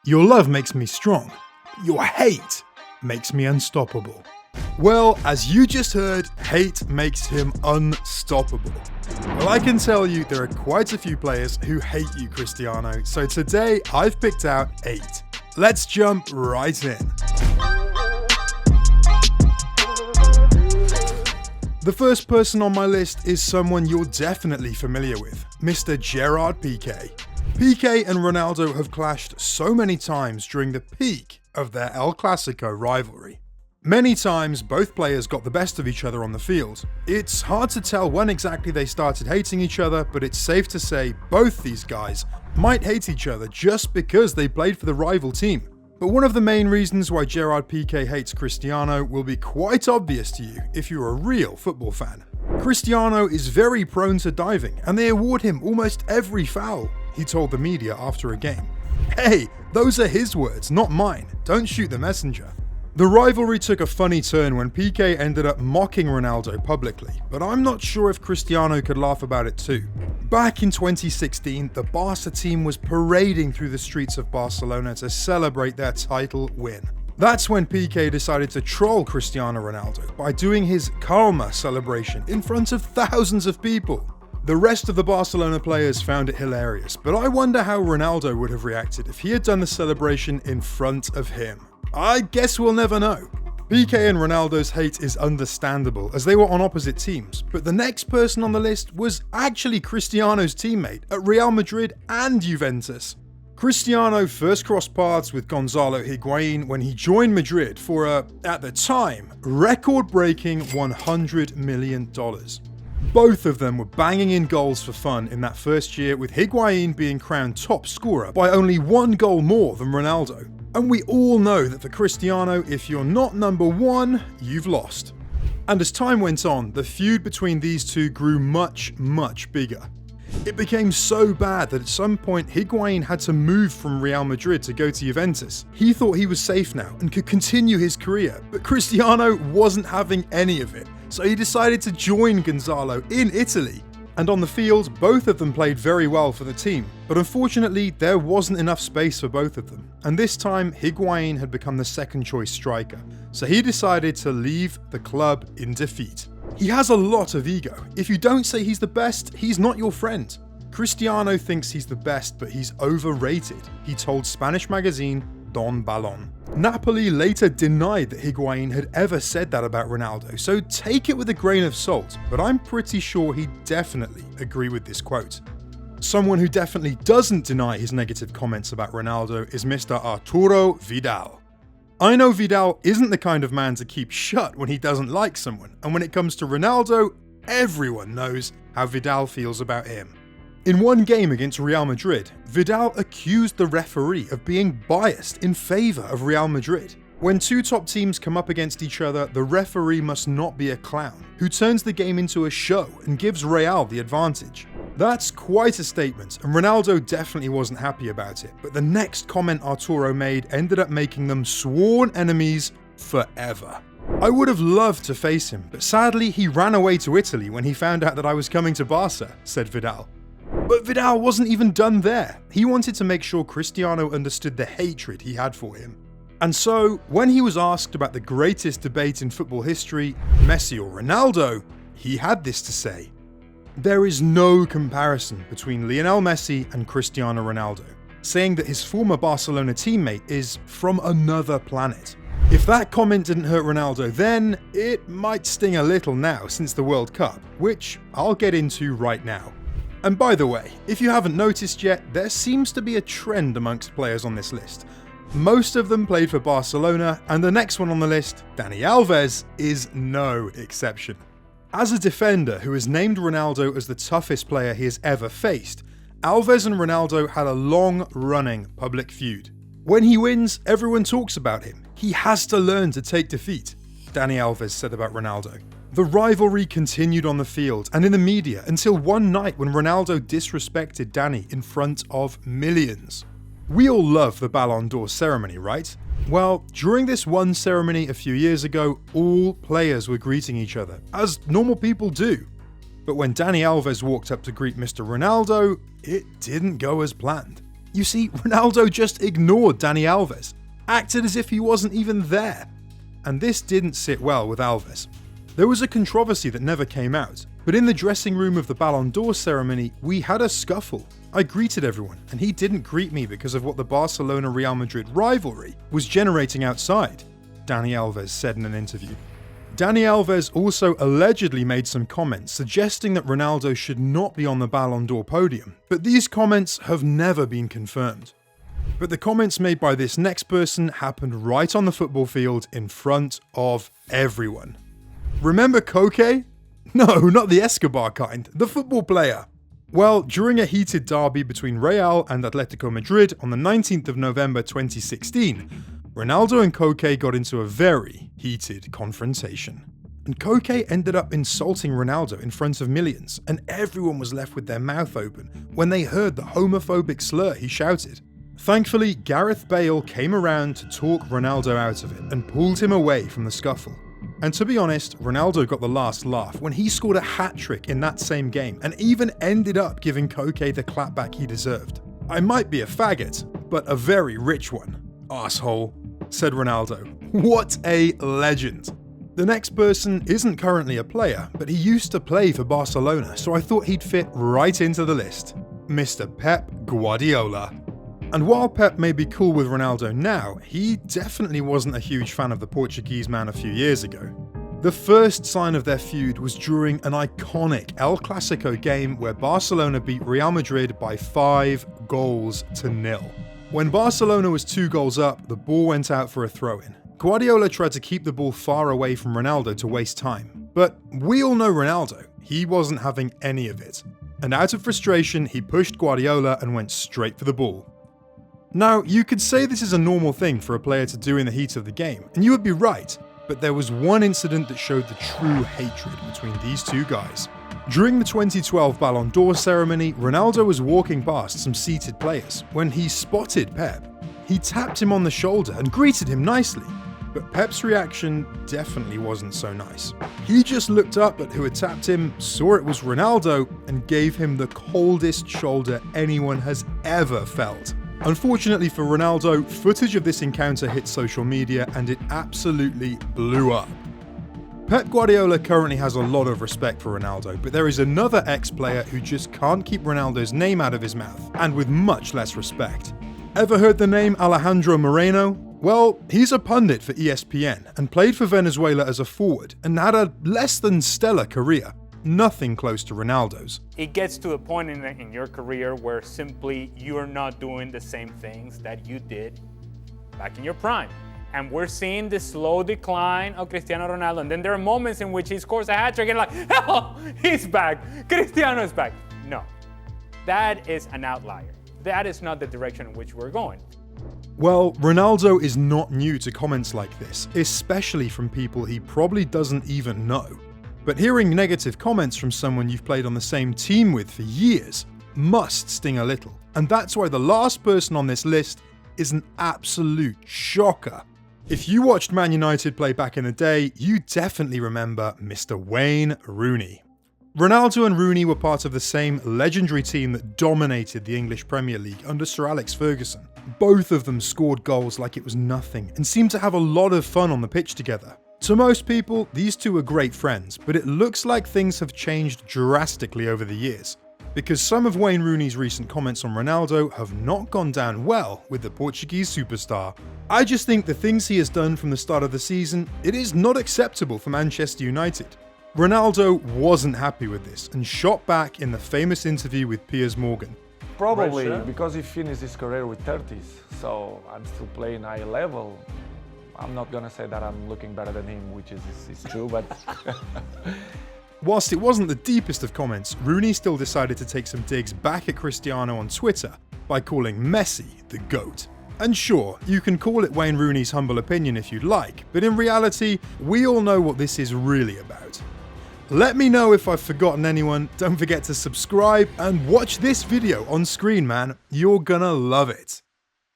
Your love makes me strong. Your hate makes me unstoppable. Well, as you just heard, hate makes him unstoppable. Well, I can tell you there are quite a few players who hate you, Cristiano, so today I've picked out 8. Let's jump right in. The first person on my list is someone you're definitely familiar with, Mr. Gerard Piqué. Piqué and Ronaldo have clashed so many times during the peak of their El Clasico rivalry. Many times, both players got the best of each other on the field. It's hard to tell when exactly they started hating each other, but it's safe to say both these guys might hate each other just because they played for the rival team. But one of the main reasons why Gerard Piqué hates Cristiano will be quite obvious to you if you're a real football fan. Cristiano is very prone to diving, and they award him almost every foul, he told the media after a game. Hey, those are his words, not mine. Don't shoot the messenger. The rivalry took a funny turn when Piqué ended up mocking Ronaldo publicly, but I'm not sure if Cristiano could laugh about it too. Back in 2016, the Barca team was parading through the streets of Barcelona to celebrate their title win. That's when Piqué decided to troll Cristiano Ronaldo by doing his Calma celebration in front of thousands of people. The rest of the Barcelona players found it hilarious, but I wonder how Ronaldo would have reacted if he had done the celebration in front of him. I guess we'll never know. Piqué and Ronaldo's hate is understandable as they were on opposite teams, but the next person on the list was actually Cristiano's teammate at Real Madrid and Juventus. Cristiano first crossed paths with Gonzalo Higuain when he joined Madrid for at the time, record-breaking $100 million. Both of them were banging in goals for fun in that first year, with Higuain being crowned top scorer by only 1 goal more than Ronaldo. And we all know that for Cristiano, if you're not number 1, you've lost. And as time went on, the feud between these two grew much, much bigger. It became so bad that at some point Higuain had to move from Real Madrid to go to Juventus. He thought he was safe now and could continue his career, but Cristiano wasn't having any of it, so he decided to join Gonzalo in Italy. And on the field, both of them played very well for the team, but unfortunately there wasn't enough space for both of them. And this time, Higuain had become the second choice striker, so he decided to leave the club in defeat. He has a lot of ego. If you don't say he's the best, he's not your friend. Cristiano thinks he's the best, but he's overrated, he told Spanish magazine Don Balón. Napoli later denied that Higuain had ever said that about Ronaldo, so take it with a grain of salt, but I'm pretty sure he'd definitely agree with this quote. Someone who definitely doesn't deny his negative comments about Ronaldo is Mr. Arturo Vidal. I know Vidal isn't the kind of man to keep shut when he doesn't like someone, and when it comes to Ronaldo, everyone knows how Vidal feels about him. In one game against Real Madrid, Vidal accused the referee of being biased in favour of Real Madrid. When two top teams come up against each other, the referee must not be a clown, who turns the game into a show and gives Real the advantage. That's quite a statement, and Ronaldo definitely wasn't happy about it, but the next comment Arturo made ended up making them sworn enemies forever. I would have loved to face him, but sadly he ran away to Italy when he found out that I was coming to Barca, said Vidal. But Vidal wasn't even done there. He wanted to make sure Cristiano understood the hatred he had for him. And so, when he was asked about the greatest debate in football history, Messi or Ronaldo, he had this to say: "There is no comparison between Lionel Messi and Cristiano Ronaldo," saying that his former Barcelona teammate is from another planet. If that comment didn't hurt Ronaldo then, it might sting a little now since the World Cup, which I'll get into right now. And by the way, if you haven't noticed yet, there seems to be a trend amongst players on this list. Most of them played for Barcelona, and the next one on the list, Dani Alves, is no exception. As a defender who has named Ronaldo as the toughest player he has ever faced, Alves and Ronaldo had a long-running public feud. When he wins, everyone talks about him. He has to learn to take defeat, Dani Alves said about Ronaldo. The rivalry continued on the field and in the media until one night when Ronaldo disrespected Dani in front of millions. We all love the Ballon d'Or ceremony, right? Well, during this one ceremony a few years ago, all players were greeting each other, as normal people do. But when Dani Alves walked up to greet Mr. Ronaldo, it didn't go as planned. You see, Ronaldo just ignored Dani Alves, acted as if he wasn't even there. And this didn't sit well with Alves. There was a controversy that never came out, but in the dressing room of the Ballon d'Or ceremony, we had a scuffle. I greeted everyone, and he didn't greet me because of what the Barcelona-Real Madrid rivalry was generating outside, Dani Alves said in an interview. Dani Alves also allegedly made some comments suggesting that Ronaldo should not be on the Ballon d'Or podium, but these comments have never been confirmed. But the comments made by this next person happened right on the football field in front of everyone. Remember Koke? No, not the Escobar kind, the football player. Well, during a heated derby between Real and Atletico Madrid on the 19th of November 2016, Ronaldo and Koke got into a very heated confrontation. And Koke ended up insulting Ronaldo in front of millions, and everyone was left with their mouth open when they heard the homophobic slur he shouted. Thankfully, Gareth Bale came around to talk Ronaldo out of it and pulled him away from the scuffle. And to be honest, Ronaldo got the last laugh when he scored a hat-trick in that same game and even ended up giving Koke the clapback he deserved. I might be a faggot, but a very rich one. Asshole, said Ronaldo. What a legend. The next person isn't currently a player, but he used to play for Barcelona, so I thought he'd fit right into the list. Mr. Pep Guardiola. And while Pep may be cool with Ronaldo now, he definitely wasn't a huge fan of the Portuguese man a few years ago. The first sign of their feud was during an iconic El Clasico game where Barcelona beat Real Madrid by 5-0. When Barcelona was 2 goals up, the ball went out for a throw-in. Guardiola tried to keep the ball far away from Ronaldo to waste time. But we all know Ronaldo, he wasn't having any of it. And out of frustration, he pushed Guardiola and went straight for the ball. Now, you could say this is a normal thing for a player to do in the heat of the game, and you would be right, but there was one incident that showed the true hatred between these two guys. During the 2012 Ballon d'Or ceremony, Ronaldo was walking past some seated players when he spotted Pep. He tapped him on the shoulder and greeted him nicely, but Pep's reaction definitely wasn't so nice. He just looked up at who had tapped him, saw it was Ronaldo, and gave him the coldest shoulder anyone has ever felt. Unfortunately for Ronaldo, footage of this encounter hit social media and it absolutely blew up. Pep Guardiola currently has a lot of respect for Ronaldo, but there is another ex-player who just can't keep Ronaldo's name out of his mouth, and with much less respect. Ever heard the name Alejandro Moreno? Well, he's a pundit for ESPN and played for Venezuela as a forward and had a less than stellar career. Nothing close to Ronaldo's. It gets to a point in your career where simply you're not doing the same things that you did back in your prime. And we're seeing the slow decline of Cristiano Ronaldo. And then there are moments in which he scores a hat-trick and like, oh, he's back. Cristiano is back. No, that is an outlier. That is not the direction in which we're going. Well, Ronaldo is not new to comments like this, especially from people he probably doesn't even know. But hearing negative comments from someone you've played on the same team with for years must sting a little. And that's why the last person on this list is an absolute shocker. If you watched Man United play back in the day, you definitely remember Mr. Wayne Rooney. Ronaldo and Rooney were part of the same legendary team that dominated the English Premier League under Sir Alex Ferguson. Both of them scored goals like it was nothing and seemed to have a lot of fun on the pitch together. To most people, these two are great friends, but it looks like things have changed drastically over the years, because some of Wayne Rooney's recent comments on Ronaldo have not gone down well with the Portuguese superstar. I just think the things he has done from the start of the season, it is not acceptable for Manchester United. Ronaldo wasn't happy with this and shot back in the famous interview with Piers Morgan. Probably because he finished his career with 30s, so I'm still playing high level. I'm not gonna say that I'm looking better than him, which is true, but... Whilst it wasn't the deepest of comments, Rooney still decided to take some digs back at Cristiano on Twitter by calling Messi the GOAT. And sure, you can call it Wayne Rooney's humble opinion if you'd like, but in reality, we all know what this is really about. Let me know if I've forgotten anyone, don't forget to subscribe and watch this video on screen, man, you're gonna love it.